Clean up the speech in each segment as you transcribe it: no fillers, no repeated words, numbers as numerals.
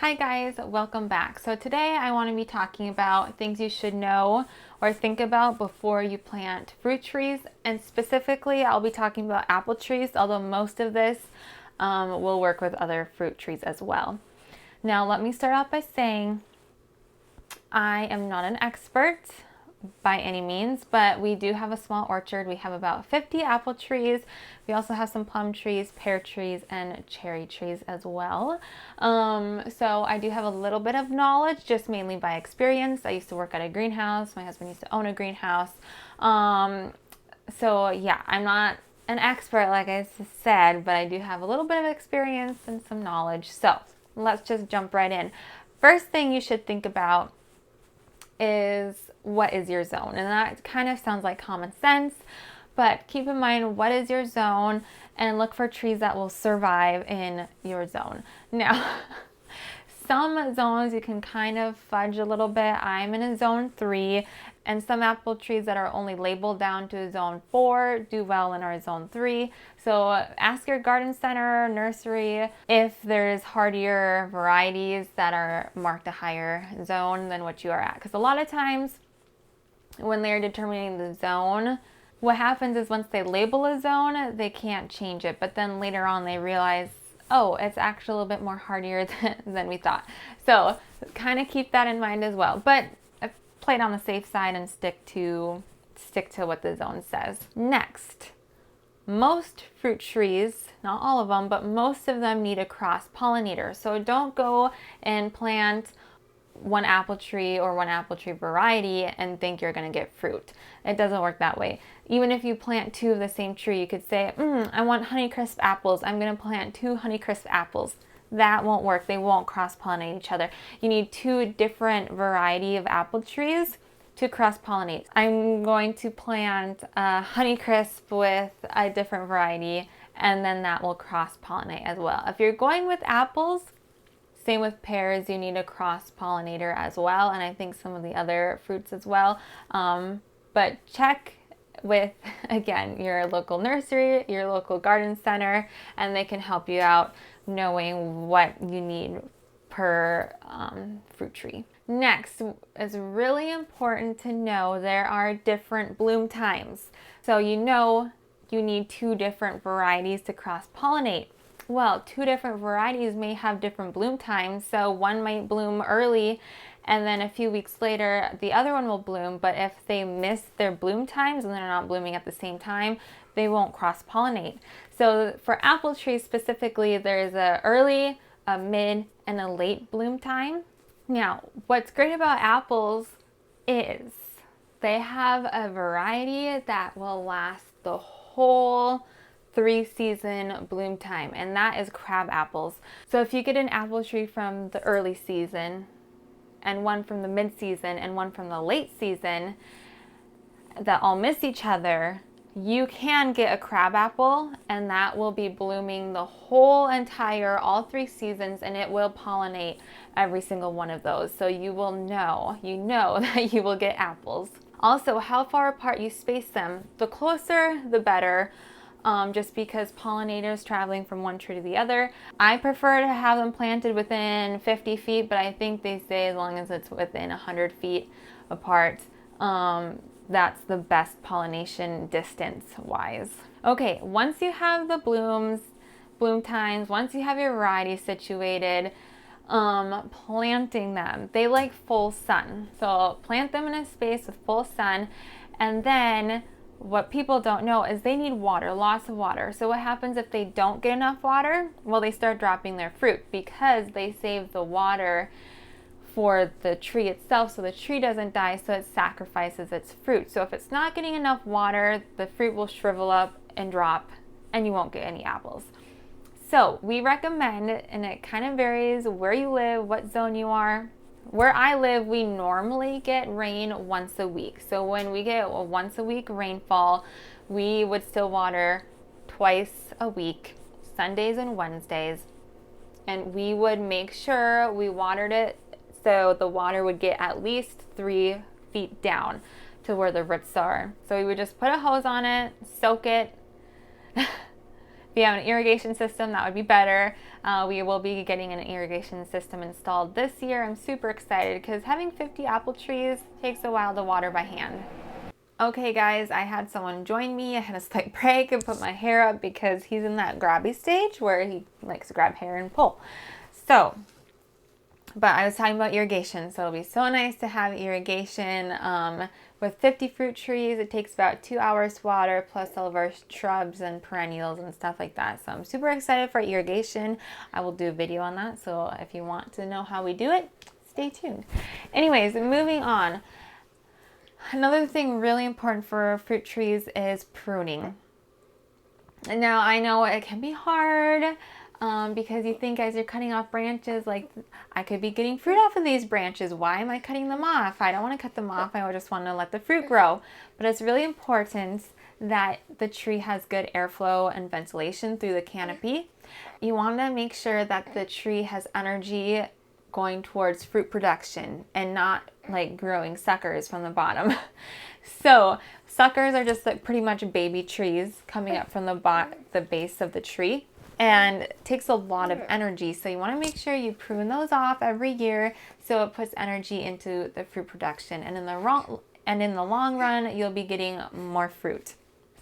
Hi guys, welcome back. So today I want to be talking about things you should know or think about before you plant fruit trees, and specifically I'll be talking about apple trees, although most of this will work with other fruit trees as well. Now let me start off by saying I am not an expert by any means, but we do have a small orchard. We have about 50 apple trees. We also have some plum trees, pear trees, and cherry trees as well. So I do have a little bit of knowledge, just mainly by experience. I used to work at a greenhouse. My husband used to own a greenhouse. So yeah, I'm not an expert, like I said, but I do have a little bit of experience and some knowledge. So let's just jump right in. First thing you should think about is, what is your zone? And that kind of sounds like common sense, but keep in mind, what is your zone, and look for trees that will survive in your zone. Now, some zones you can kind of fudge a little bit. I'm in a zone 3, and some apple trees that are only labeled down to zone 4 do well in our zone 3. So ask your garden center, nursery, if there's hardier varieties that are marked a higher zone than what you are at. Because a lot of times when they're determining the zone, what happens is once they label a zone, they can't change it. But then later on they realize, oh, it's actually a little bit more hardier than we thought. So kind of keep that in mind as well. But play it on the safe side and stick to what the zone says. Next, most fruit trees, not all of them, but most of them need a cross pollinator. So don't go and plant one apple tree or one apple tree variety and think you're going to get fruit. It doesn't work that way. Even if you plant 2 of the same tree, you could say, I want Honeycrisp apples. I'm going to plant 2 Honeycrisp apples. That won't work. They won't cross-pollinate each other. You need 2 different variety of apple trees to cross-pollinate. I'm going to plant Honeycrisp with a different variety, and then that will cross-pollinate as well. If you're going with apples, same with pears, you need a cross-pollinator as well, and I think some of the other fruits as well. But check with, again, your local nursery, your local garden center, and they can help you out knowing what you need per fruit tree. Next, it's really important to know there are different bloom times. So you know you need 2 different varieties to cross-pollinate. Well, 2 different varieties may have different bloom times, so one might bloom early and then a few weeks later the other one will bloom, but if they miss their bloom times and they're not blooming at the same time, they won't cross-pollinate. So for apple trees specifically, there's a early, a mid, and a late bloom time. Now, what's great about apples is they have a variety that will last the whole 3-season bloom time, and that is crab apples. So if you get an apple tree from the early season and one from the mid-season and one from the late season that all miss each other, you can get a crab apple, and that will be blooming the whole entire, all 3 seasons, and it will pollinate every single one of those. So you will know, that you will get apples. Also, how far apart you space them. The closer, the better. Just because pollinators traveling from one tree to the other. I prefer to have them planted within 50 feet, but I think they say as long as it's within 100 feet apart, that's the best pollination distance wise. Okay, once you have the bloom times, once you have your variety situated, planting them. They like full sun. So plant them in a space with full sun, and then what people don't know is they need water, lots of water. So what happens if they don't get enough water? Well, they start dropping their fruit because they save the water for the tree itself so the tree doesn't die, so it sacrifices its fruit. So if it's not getting enough water, the fruit will shrivel up and drop, and you won't get any apples. So we recommend, and it kind of varies where you live, what zone you are. Where I live, we normally get rain once a week. So when we get a once a week rainfall, we would still water twice a week, Sundays and Wednesdays. And we would make sure we watered it so the water would get at least 3 feet down to where the roots are. So we would just put a hose on it, soak it. If you have an irrigation system, that would be better. We will be getting an irrigation system installed this year. I'm super excited because having 50 apple trees takes a while to water by hand. Okay guys, I had someone join me. I had a slight break and put my hair up because he's in that grabby stage where he likes to grab hair and pull. So, but I was talking about irrigation, so it'll be so nice to have irrigation. With 50 fruit trees, it takes about 2 hours to water, plus all of our shrubs and perennials and stuff like that. So I'm super excited for irrigation. I will do a video on that, so if you want to know how we do it, stay tuned. Anyways, moving on. Another thing really important for fruit trees is pruning. And now I know it can be hard because you think as you're cutting off branches, like I could be getting fruit off of these branches. Why am I cutting them off? I don't want to cut them off. I just want to let the fruit grow. But it's really important that the tree has good airflow and ventilation through the canopy. You want to make sure that the tree has energy going towards fruit production and not like growing suckers from the bottom. So suckers are just like pretty much baby trees coming up from the base of the tree, and it takes a lot of energy. So you want to make sure you prune those off every year so it puts energy into the fruit production, and in the long run you'll be getting more fruit.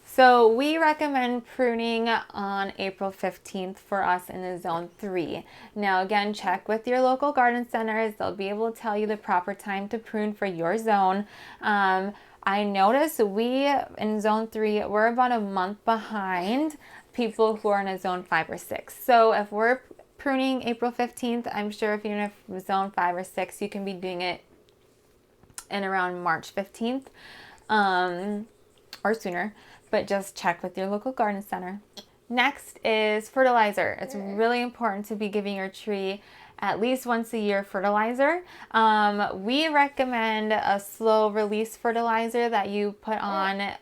So we recommend pruning on April 15th for us in the zone 3. Now again, check with your local garden centers. They'll be able to tell you the proper time to prune for your zone. I noticed we, in zone 3, we're about a month behind people who are in a zone 5 or 6. So if we're pruning April 15th, I'm sure if you're in a zone 5 or 6, you can be doing it in around March 15th or sooner. But just check with your local garden center. Next is fertilizer. It's really important to be giving your tree at least once a year fertilizer. We recommend a slow release fertilizer that you put on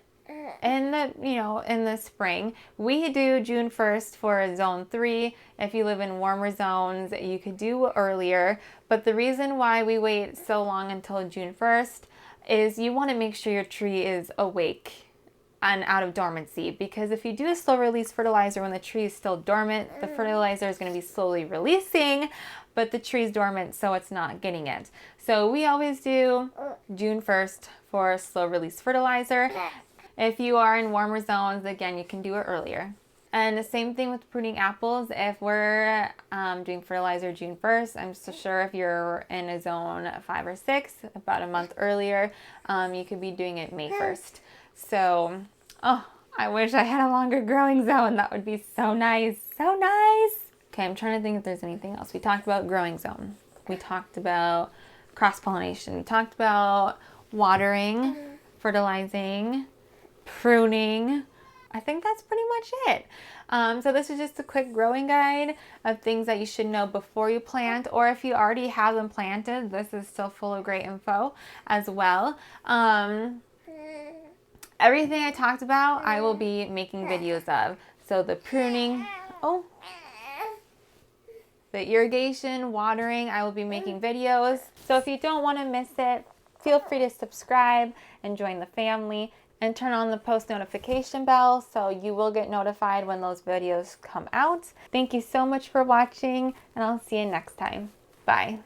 in the spring. We do June 1st for zone 3. If you live in warmer zones, you could do earlier. But the reason why we wait so long until June 1st is you want to make sure your tree is awake and out of dormancy, because if you do a slow release fertilizer when the tree is still dormant, the fertilizer is going to be slowly releasing, but the tree is dormant, so it's not getting it. So we always do June 1st for slow release fertilizer. If you are in warmer zones, again, you can do it earlier. And the same thing with pruning apples. If we're doing fertilizer June 1st, I'm so sure if you're in a zone 5 or 6, about a month earlier, you could be doing it May 1st. So, oh, I wish I had a longer growing zone. That would be so nice. So nice. Okay, I'm trying to think if there's anything else. We talked about growing zone. We talked about cross-pollination. We talked about watering, fertilizing, pruning. I think that's pretty much it. So this is just a quick growing guide of things that you should know before you plant, or if you already have them planted, this is still full of great info as well. Everything I talked about, I will be making videos of. So the pruning, the irrigation, watering, I will be making videos. So if you don't want to miss it, feel free to subscribe and join the family and turn on the post notification bell so you will get notified when those videos come out. Thank you so much for watching, and I'll see you next time. Bye.